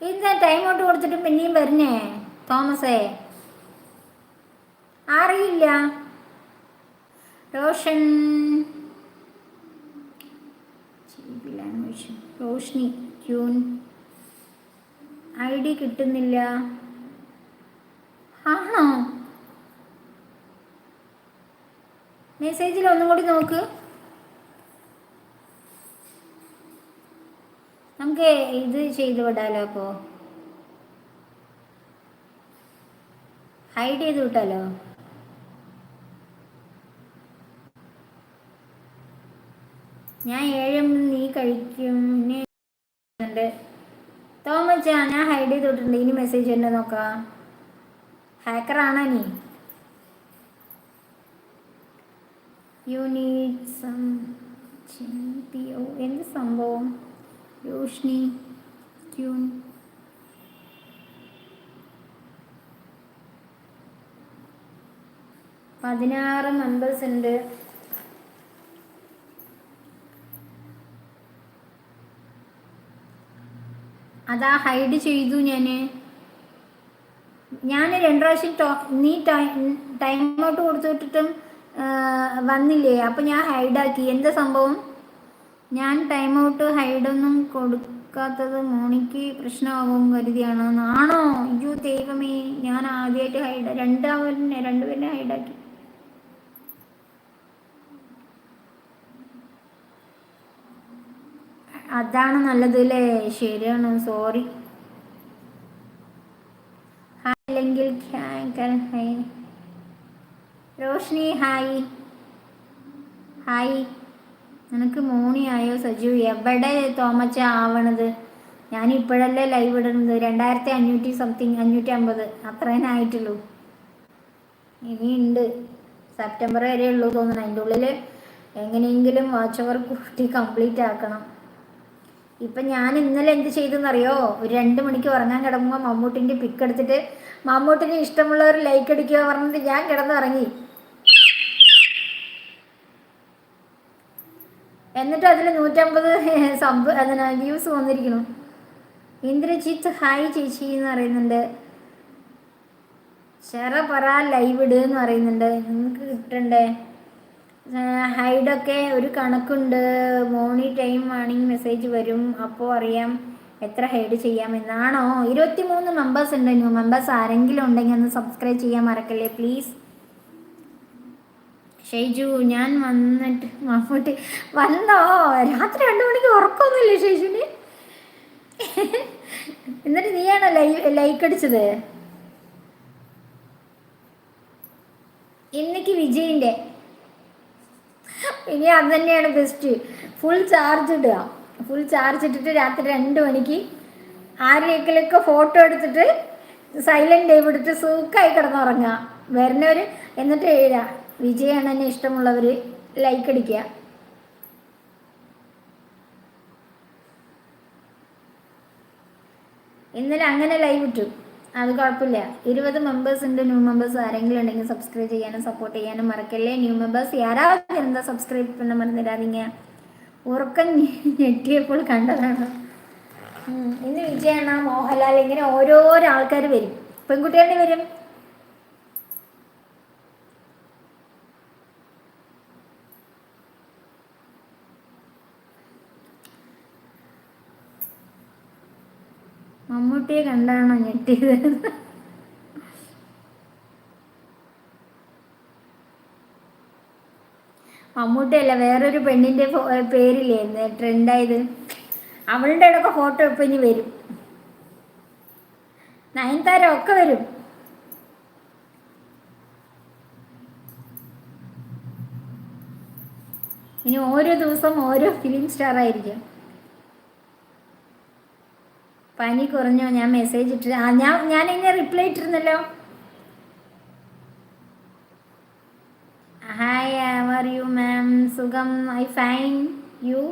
ഇന്ന് time out കൊടുത്തിട്ട് പിന്നെയും വരുന്നേ തോമസേ, അറിയില്ല. Roshan language Roshni queen ID കിട്ടുന്നില്ല. ആണോ? മെസ്സേജിൽ ഒന്നും കൂടി നോക്ക്. നമുക്ക് ഇത് ചെയ്ത് വിടാലോ. അപ്പോൾ ഹൈഡ് ചെയ്ത് വിട്ടാലോ? ഞാൻ 7 നീ കഴിക്കും. പിന്നെ തോമച്ച ഞാൻ ഹൈഡ് ചെയ്ത് വിട്ടിട്ടുണ്ട്. ഇനി മെസ്സേജ് തന്നെ നോക്കാം. ഹാക്കറാണോ നീ? യു നീഡ് സം എന്ത് സംഭവം? രോഷ്നി ക്യൂൻ 16 മെമ്പേഴ്സ് ഉണ്ട്. അതാ ഹൈഡ് ചെയ്തു ഞാൻ 2 പ്രാവശ്യം നീ ടൈം ഔട്ട് കൊടുത്തിട്ടും വന്നില്ലേ? അപ്പം ഞാൻ ഹൈഡാക്കി. എന്താ സംഭവം? ഞാൻ ടൈം ഔട്ട് ഹൈഡൊന്നും കൊടുക്കാത്തത് മോണിക്ക് പ്രശ്നമാകും കരുതിയാണോ? ആണോ? അയ്യോ ദൈവമേ, ഞാൻ ആദ്യമായിട്ട് രണ്ടുപേരെ ഹൈഡാക്കി. അതാണ് നല്ലത് അല്ലേ? ശരിയാണ്, സോറി. അല്ലെങ്കിൽ ഹായ് റോഷ്നി, ഹായ് ഹായ്. നിനക്ക് മോണിയായോ സജു? എവിടെ തോമച്ച ആവണത്? ഞാനിപ്പോഴല്ലേ ലൈവ് ഇടുന്നത്. 2500 സംതിങ് 550 അത്രേനെ ആയിട്ടുള്ളൂ. ഇനിയുണ്ട്, സെപ്റ്റംബർ വരെ ഉള്ളൂ തോന്നുന്നു. അതിൻ്റെ ഉള്ളിൽ എങ്ങനെയെങ്കിലും വാച്ച് അവർ കൂട്ടി കംപ്ലീറ്റ് ആക്കണം. ഇപ്പം ഞാൻ ഇന്നലെ എന്ത് ചെയ്തെന്നറിയോ? ഒരു 2 മണിക്ക് ഉറങ്ങാൻ കിടക്കുമ്പോൾ മമ്മൂട്ടിൻ്റെ പിക്ക് എടുത്തിട്ട് മമ്മൂട്ടിന് ഇഷ്ടമുള്ളവർ ലൈക്ക് അടിക്കുക പറഞ്ഞിട്ട് ഞാൻ കിടന്നിറങ്ങി. എന്നിട്ട് അതിൽ 150 വ്യൂസ് വന്നിരിക്കുന്നു. ഇന്ദ്രജിത്ത് ഹായ് ചേച്ചി എന്ന് പറയുന്നുണ്ട്. പറ ലൈവ് ഇട് എന്ന് പറയുന്നുണ്ട്. നിങ്ങൾക്ക് കിട്ടണ്ടേ? ഹൈഡൊക്കെ ഒരു കണക്കുണ്ട്. മോർണിംഗ് ടൈം വാണിംഗ് മെസ്സേജ് വരും, അപ്പോൾ അറിയാം എത്ര ഹൈഡ് ചെയ്യാമെന്നാണോ? 23 മെമ്പേഴ്സ് ഉണ്ട്. ന്യൂ മെമ്പേഴ്സ് ആരെങ്കിലും ഉണ്ടെങ്കിൽ ഒന്ന് സബ്സ്ക്രൈബ് ചെയ്യാൻ മറക്കല്ലേ പ്ലീസ്. ഷൈജു ഞാൻ വന്നിട്ട് മമ്മൂട്ടി വന്നോ? രാത്രി 2 മണിക്ക് ഉറക്കമൊന്നുമില്ലേ ഷൈജുവിന്? എന്നിട്ട് നീയാണോ ലൈക്ക് അടിച്ചത്? ഇന്നേക്ക് വിജയിൻ്റെ ഇനി അത് തന്നെയാണ് ബെസ്റ്റ്. ഫുൾ ചാർജ് ഇടുക. ഫുൾ ചാർജ് ഇട്ടിട്ട് രാത്രി 2 മണിക്ക് ആരെയൊക്കെ ഫോട്ടോ എടുത്തിട്ട് സൈലന്റ് ടൈം എടുത്ത് സൂക്കായി കിടന്നുറങ്ങുക വരുന്നവർ. എന്നിട്ട് എഴുതുക വിജയാണ് എന്നെ ഇഷ്ടമുള്ളവർ ലൈക്ക് അടിക്കുക. ഇന്നലെ അങ്ങനെ ലൈവ് ഇട്ടു, അത് കുഴപ്പമില്ല. 20 മെമ്പേഴ്സ് ഉണ്ട്. ന്യൂ മെമ്പേഴ്സ് ആരെങ്കിലും ഉണ്ടെങ്കിൽ സബ്സ്ക്രൈബ് ചെയ്യാനും സപ്പോർട്ട് ചെയ്യാനും മറക്കല്ലേ. ന്യൂ മെമ്പേഴ്സ് യാരാவது എന്താ സബ്സ്ക്രൈബ് பண்ண മറന്നിടാதீங்க. ഉറക്കം ഞെട്ടിയപ്പോൾ കണ്ടതാണ്. ഇന്ന് വിജയണ്ണ, മോഹൻലാൽ, ഇങ്ങനെ ഓരോരോ ആൾക്കാർ വരും. പെൺകുട്ടികളുടെ വരും. മമ്മൂട്ടിയെ കണ്ടാണോ ഞെട്ടിയത്? മമ്മൂട്ടിയല്ല, വേറൊരു പെണ്ണിൻ്റെ പേരില്ലേ ട്രെൻഡായത്, അവളുടെ ഇടയ്ക്ക് ഫോട്ടോ ഇപ്പം ഇനി വരും. നയൻതാര ഒക്കെ വരും. ഇനി ഓരോ ദിവസം ഓരോ ഫിലിം സ്റ്റാർ ആയിരിക്കും. പനി കുറഞ്ഞോ? ഞാൻ മെസ്സേജ് ഇട്ട് ഞാൻ ഇങ്ങനെ റിപ്ലൈ ഇട്ടിരുന്നല്ലോ. Hi, how are you ma'am? സുഖം, ഐ ഫൈൻ യു.